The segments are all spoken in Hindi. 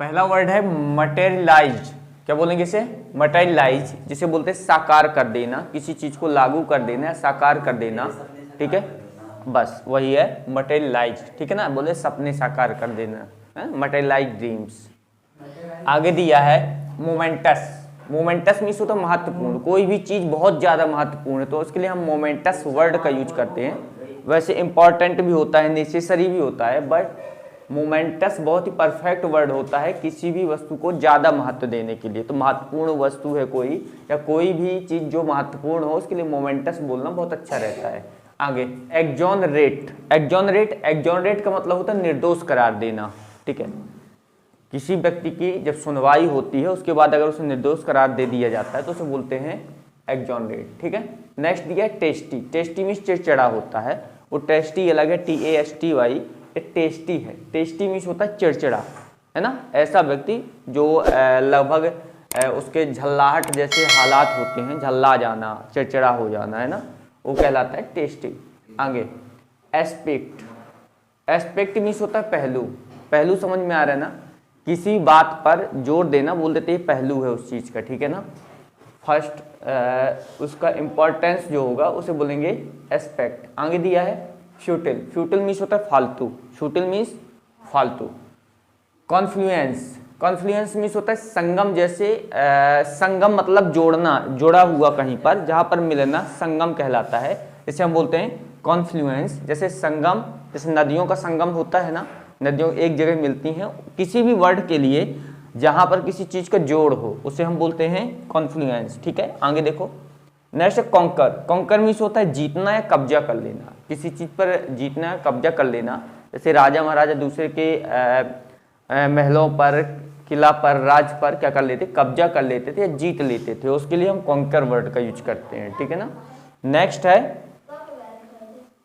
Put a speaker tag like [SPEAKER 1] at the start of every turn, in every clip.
[SPEAKER 1] पहला वर्ड है मटेरियलाइज। क्या बोलेंगे इसे? मटेरियलाइज, जिसे बोलते हैं साकार कर देना, किसी चीज को लागू कर देना, साकार कर देना। ठीक है, बस वही है मटेरियलाइज। ठीक है ना, बोले सपने साकार कर देना, मटेरियलाइज ड्रीम्स। आगे दिया है मोमेंटस। मोमेंटस मीन्स होता है महत्वपूर्ण, कोई भी चीज बहुत ज्यादा महत्वपूर्ण है तो उसके लिए हम मोमेंटस वर्ड का यूज करते हैं। वैसे इंपॉर्टेंट भी होता है, नेसेसरी भी होता है, बट मोमेंटस बहुत ही परफेक्ट वर्ड होता है किसी भी वस्तु को ज्यादा महत्व देने के लिए। तो महत्वपूर्ण वस्तु है कोई, या कोई भी चीज जो महत्वपूर्ण हो, उसके लिए मोमेंटस बोलना बहुत अच्छा रहता है। आगे एक्सोनरेट। एक्सोनरेट, एक्सोनरेट का मतलब होता है निर्दोष करार देना। ठीक है, किसी व्यक्ति की जब सुनवाई होती है उसके बाद अगर उसे निर्दोष करार दे दिया जाता है तो उसे बोलते हैं एक्सोनरेट। ठीक है, नेक्स्ट दिया है टेस्टी। टेस्टी मीन्स चिड़चिड़ा होता है, वो टेस्टी अलग है, TASTY, टेस्टी है। टेस्टी मीन्स होता है चिड़चिड़ा, है ना, ऐसा व्यक्ति जो लगभग उसके झल्लाहट जैसे हालात होते हैं, झल्ला जाना, चिड़चिड़ा हो जाना, है ना, वो कहलाता है टेस्टी। आगे एस्पेक्ट। एस्पेक्ट मीन्स होता है पहलू। पहलू समझ में आ रहा है ना, किसी बात पर जोर देना, बोल देते हैं पहलू है उस चीज का। ठीक है ना, फर्स्ट उसका इंपॉर्टेंस जो होगा उसे बोलेंगे एस्पेक्ट। आगे दिया है फ्यूटिल। फ्यूटिल मीन्स होता है फालतू। फ्यूटिल मीन्स फालतू। कॉन्फ्लुएंस। कॉन्फ्लुएंस मीन्स होता है संगम, जैसे संगम मतलब जोड़ना, जुड़ा हुआ कहीं पर, जहां पर मिलना संगम कहलाता है, इसे हम बोलते हैं कॉन्फ्लुएंस। जैसे संगम, जैसे नदियों का संगम होता है ना, नदियों एक जगह मिलती हैं, किसी भी वर्ड के लिए जहां पर किसी चीज का जोड़ हो उसे हम बोलते हैं कॉन्फ्लुएंस। ठीक है, आगे देखो नेक्स्ट है कॉन्कर। कॉन्कर मीन्स होता है जीतना या कब्जा कर लेना, किसी चीज पर जीतना या कब्जा कर लेना। जैसे राजा महाराजा दूसरे के महलों पर, किला पर, राज पर क्या कर लेते, कब्जा कर लेते थे या जीत लेते थे, उसके लिए हम कॉन्कर वर्ड का यूज करते हैं। ठीक है ना, नेक्स्ट है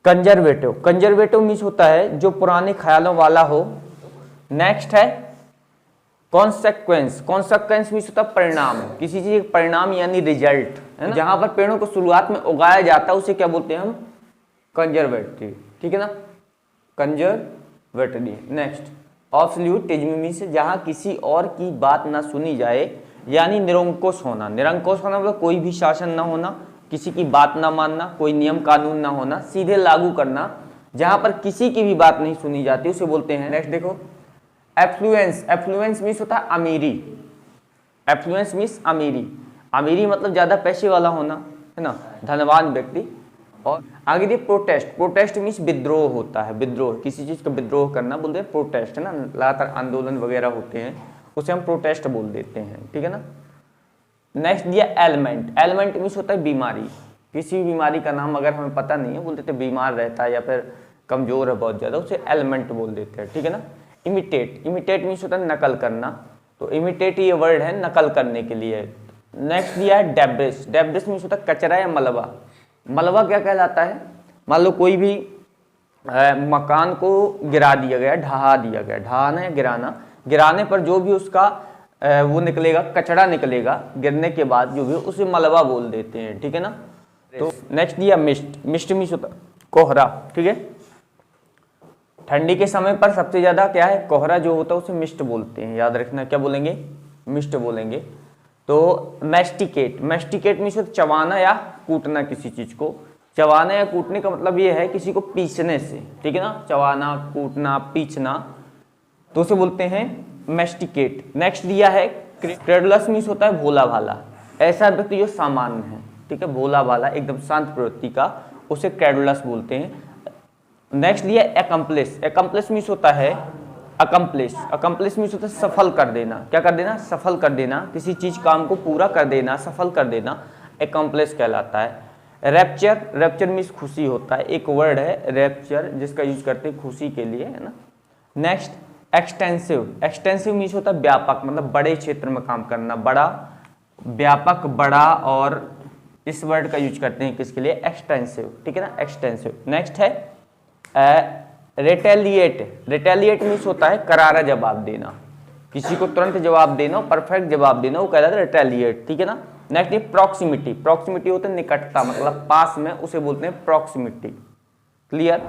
[SPEAKER 1] कंजर्वेटिव। कंजर्वेटिव मीन्स होता है जो पुराने ख्यालों वाला हो। नेक्स्ट है कॉन्सेक्वेंस। कॉन्सेक्वेंस मीन्स होता है परिणाम, किसी चीज का परिणाम यानी रिजल्ट, है ना, जहां पर पेड़ों को शुरुआत में उगाया जाता है उसे क्या बोलते हैं हम, कंजर्वेटिव। ठीक है ना, कंजर्वेटिव। नेक्स्ट ऑब्सोल्यूटिज्म मीन्स जहां किसी और की बात ना सुनी जाए, यानी निरंकुश होना। निरंकुश होना मतलब कोई भी शासन ना होना, किसी की बात ना मानना, कोई नियम कानून ना होना, सीधे लागू करना, जहां पर किसी की भी बात नहीं सुनी जाती उसे बोलते हैं। नेक्स्ट देखो एफ्लुएंस। एफ्लुएंस मीन्स होता है अमीरी। एफ्लुएंस मीन्स अमीरी। अमीरी मतलब ज्यादा पैसे वाला होना, है ना, धनवान व्यक्ति। और आगे दिए प्रोटेस्ट। प्रोटेस्ट मीन्स विद्रोह होता है, विद्रोह, किसी चीज का विद्रोह करना बोलते हैं प्रोटेस्ट, है ना, लगातार आंदोलन वगैरह होते हैं उसे हम प्रोटेस्ट बोल देते हैं। ठीक है ना, नेक्स्ट दिया एलिमेंट। एलिमेंट मीन्स होता है बीमारी, किसी भी बीमारी का नाम अगर हमें पता नहीं है, बोल देते बीमार रहता है या फिर कमजोर है बहुत ज्यादा, उसे एलिमेंट बोल देते हैं। ठीक है ना, इमिटेट। इमिटेट मीन्स होता है नकल करना, तो इमिटेट ये वर्ड है नकल करने के लिए। नेक्स्ट दिया है डेब्रिस। डेब्रिस मीन्स होता है कचरा या मलबा। मलबा क्या कहलाता है, मान लो कोई भी मकान को गिरा दिया गया, ढहा दिया गया, ढहाना या गिराना, गिराने पर जो भी उसका वो निकलेगा, कचरा निकलेगा गिरने के बाद जो भी, उसे मलबा बोल देते हैं। ठीक है ना, तो नेक्स्ट दिया मिस्ट। मिस्ट मीन्स होता है कोहरा। ठीक है, ठंडी के समय पर सबसे ज्यादा क्या है, कोहरा जो होता है उसे मिस्ट बोलते हैं, याद रखना, क्या बोलेंगे, मिस्ट बोलेंगे। तो मैस्टिकेट। मैस्टिकेट मीन्स चबाना या कूटना किसी चीज को। चबाना या कूटने का मतलब ये है किसी को पीसने से। ठीक है ना, चबाना, कूटना, पीसना, तो उसे बोलते हैं मैस्टिकेट। नेक्स्ट दिया है क्रेडुलस मीन्स होता है भोला भाला, ऐसा व्यक्ति जो सामान्य है। ठीक है, भोला भाला, एकदम शांत प्रवृत्ति का, उसे क्रेडुलस बोलते हैं। नेक्स्ट दिया एकम्प्लिस। एकम्प्लिस मीन्स होता है अकम्प्लिश। अकम्प्लिश मीन्स होता है सफल कर देना। क्या कर देना, सफल कर देना, किसी चीज काम को पूरा कर देना, सफल कर देना, एकम्प्लिश कहलाता है। रैप्चर। रैप्चर मीन्स खुशी होता है, एक वर्ड है रैप्चर जिसका यूज करते हैं खुशी के लिए, है ना। Next extensive. एक्सटेंसिव मीन्स होता है व्यापक, मतलब बड़े क्षेत्र में काम करना, बड़ा, व्यापक, बड़ा, और इस वर्ड का यूज करते हैं किसके लिए, एक्सटेंसिव। ठीक है ना, एक्सटेंसिव। नेक्स्ट है रिटेलिएट। रिटेलिएट मीन्स होता है करारा जवाब देना, किसी को तुरंत जवाब देना, परफेक्ट जवाब देना, वो कहलाता है रिटेलिएट। ठीक है ना, नेक्स्ट है प्रॉक्सिमिटी। प्रॉक्सिमिटी होता है निकटता, मतलब पास में, उसे बोलते हैं प्रॉक्सिमिटी। क्लियर?